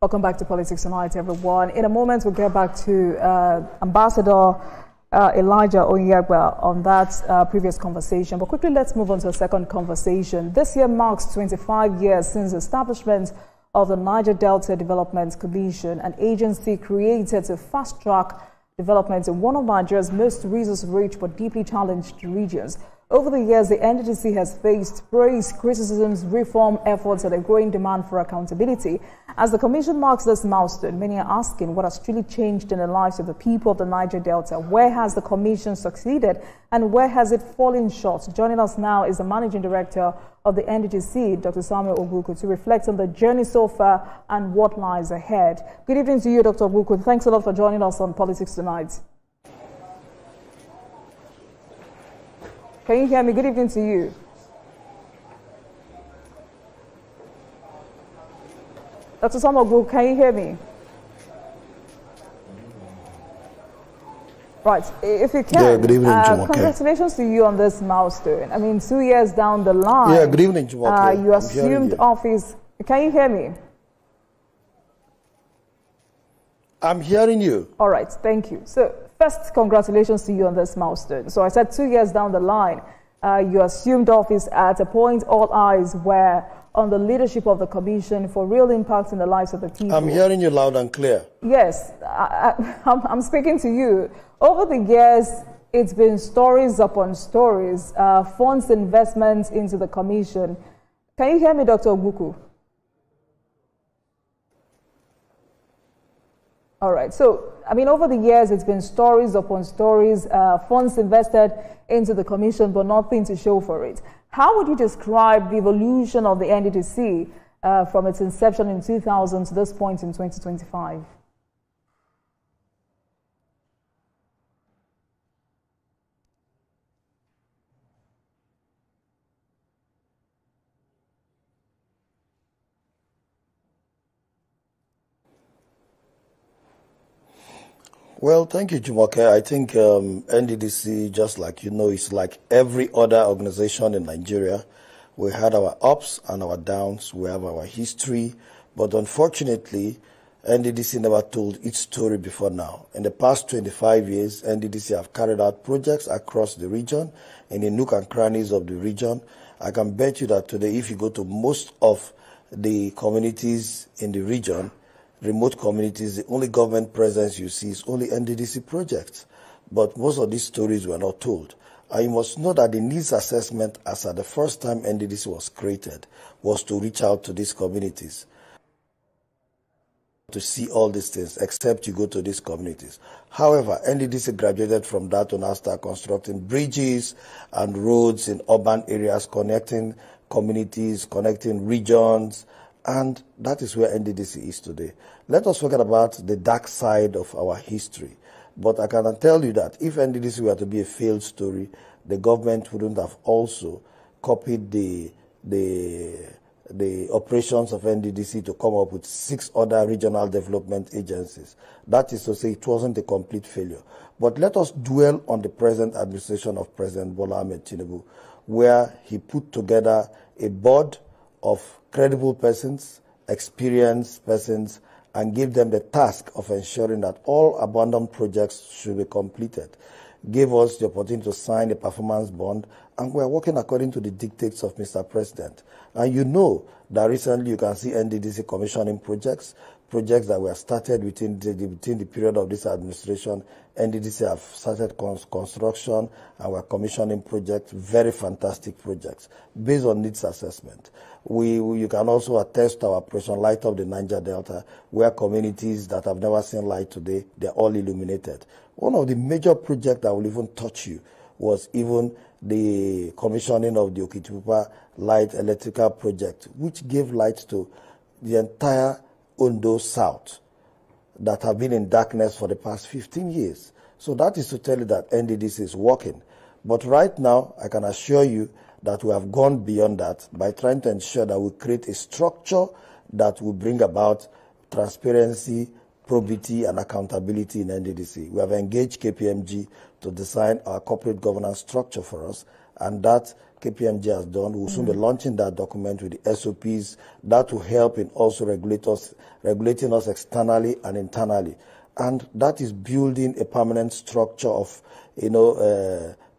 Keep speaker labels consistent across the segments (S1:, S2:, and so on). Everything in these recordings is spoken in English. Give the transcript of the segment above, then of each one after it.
S1: Welcome back to Politics Tonight, everyone. In a moment, we'll get back to Ambassador Elijah Onyegba on that previous conversation. But quickly, let's move on to a second conversation. This year marks 25 years since the establishment of the Niger Delta Development Commission, an agency created to fast-track development in one of Nigeria's most resource-rich but deeply challenged regions. Over the years, the NDDC has faced praise, criticisms, reform efforts, and a growing demand for accountability. As the Commission marks this milestone, many are asking what has truly changed in the lives of the people of the Niger Delta. Where has the Commission succeeded and where has it fallen short? Joining us now is the Managing Director of the NDDC, Dr. Samuel Ogbuku, to reflect on the journey so far and what lies ahead. Good evening to you, Dr. Ogbuku. Thanks a lot for joining us on Politics Tonight. Can you hear me? Good evening to you. Dr. Samuel Ogbuku, can you hear me? Right, if you can.
S2: Yeah, good evening, Jumoke.
S1: Congratulations to you on this milestone. I mean, 2 years down the line.
S2: Yeah, good evening, Jumoke.
S1: You assumed office. Can you hear me?
S2: I'm hearing you.
S1: All right, thank you. So, first, congratulations to you on this milestone. So, I said 2 years down the line, you assumed office at a point all eyes were on the leadership of the Commission for real impact in the lives of the people.
S2: I'm hearing you loud and clear.
S1: Yes, I'm speaking to you. Over the years, it's been stories upon stories, funds investments into the Commission. Can you hear me, Dr. Ogbuku? All right. So, I mean, over the years, it's been stories upon stories, funds invested into the Commission, but nothing to show for it. How would you describe the evolution of the NDDC from its inception in 2000 to this point in 2025?
S2: Well, thank you, Jumoke. I think NDDC, just like you know, is like every other organization in Nigeria. We had our ups and our downs. We have our history. But unfortunately, NDDC never told its story before now. In the past 25 years, NDDC have carried out projects across the region, in the nook and crannies of the region. I can bet you that today, if you go to most of the communities in the region, remote communities, the only government presence you see is only NDDC projects. But most of these stories were not told. And you must know that the needs assessment, as at the first time NDDC was created, was to reach out to these communities to see all these things, except you go to these communities. However, NDDC graduated from that to now start constructing bridges and roads in urban areas, connecting communities, connecting regions, and that is where NDDC is today. Let us forget about the dark side of our history. But I can tell you that if NDDC were to be a failed story, the government wouldn't have also copied the operations of NDDC to come up with 6 other regional development agencies. That is to say, it wasn't a complete failure. But let us dwell on the present administration of President Bola Ahmed Tinubu, where he put together a board of credible persons, experienced persons, and give them the task of ensuring that all abandoned projects should be completed. Gave us the opportunity to sign a performance bond, and we are working according to the dictates of Mr. President. And you know that recently you can see NDDC commissioning projects that were started within the period of this administration. NDDC have started construction and we're commissioning projects, very fantastic projects, based on needs assessment. You can also attest to our operation Light Up the Niger Delta, where communities that have never seen light today, they're all illuminated. One of the major projects that will even touch you was even the commissioning of the Okitipupa Light Electrical Project, which gave light to the entire Ondo South that have been in darkness for the past 15 years. So that is to tell you that NDDC is working. But right now, I can assure you that we have gone beyond that by trying to ensure that we create a structure that will bring about transparency, probity, and accountability in NDDC. We have engaged KPMG to design our corporate governance structure for us, and that KPMG has done. We'll soon be launching that document with the SOPs. That will help in also regulating us externally and internally. And that is building a permanent structure of,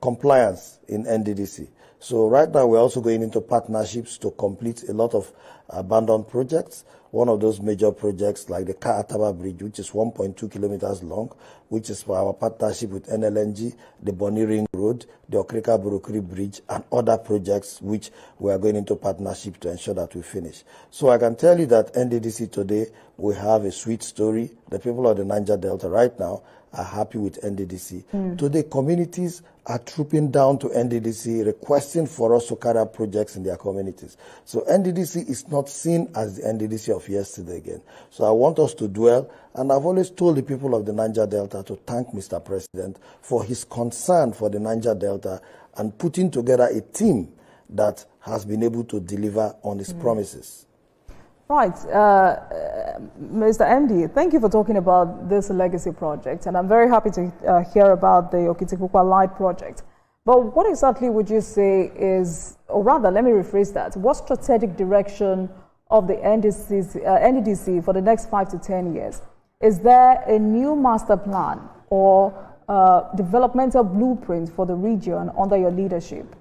S2: compliance in NDDC. So right now we're also going into partnerships to complete a lot of abandoned projects. One of those major projects like the Kaataba Bridge, which is 1.2 kilometers long, which is for our partnership with NLNG, the Bonny Ring Road, the Okrika Burukuri Bridge, and other projects which we are going into partnership to ensure that we finish. So I can tell you that NDDC today, we have a sweet story. The people of the Niger Delta right now are happy with NDDC. Today, communities are trooping down to NDDC requesting for us to carry out projects in their communities. So NDDC is not seen as the NDDC of yesterday again. So I want us to dwell, and I've always told the people of the Niger Delta to thank Mr. President for his concern for the Niger Delta and putting together a team that has been able to deliver on his promises.
S1: Right. Mr. MD, thank you for talking about this legacy project, and I'm very happy to hear about the Okitikpukwa Light project. But what exactly would you say is, or rather, let me rephrase that, what strategic direction of the NDDC for the next 5 to 10 years? Is there a new master plan or developmental blueprint for the region under your leadership?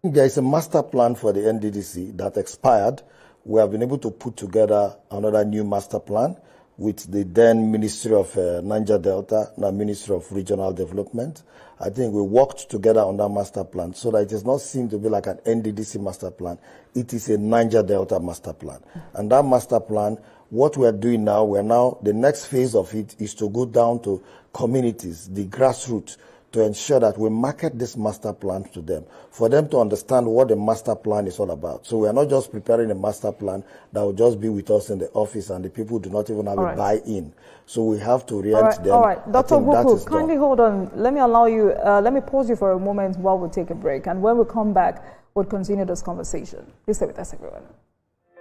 S2: There is a master plan for the NDDC that expired. We have been able to put together another new master plan with the then Ministry of Niger Delta, now Ministry of Regional Development. I think we worked together on that master plan so that it does not seem to be like an NDDC master plan. It is a Niger Delta master plan. And that master plan, what we are doing now, the next phase of it is to go down to communities, the grassroots, to ensure that we market this master plan to them, for them to understand what the master plan is all about. So we are not just preparing a master plan that will just be with us in the office and the people do not even have a buy-in. So we have to orient them.
S1: All right, Dr. Buku, kindly hold on. Let me allow you, let me pause you for a moment while we take a break. And when we come back, we'll continue this conversation. Please stay with us, everyone.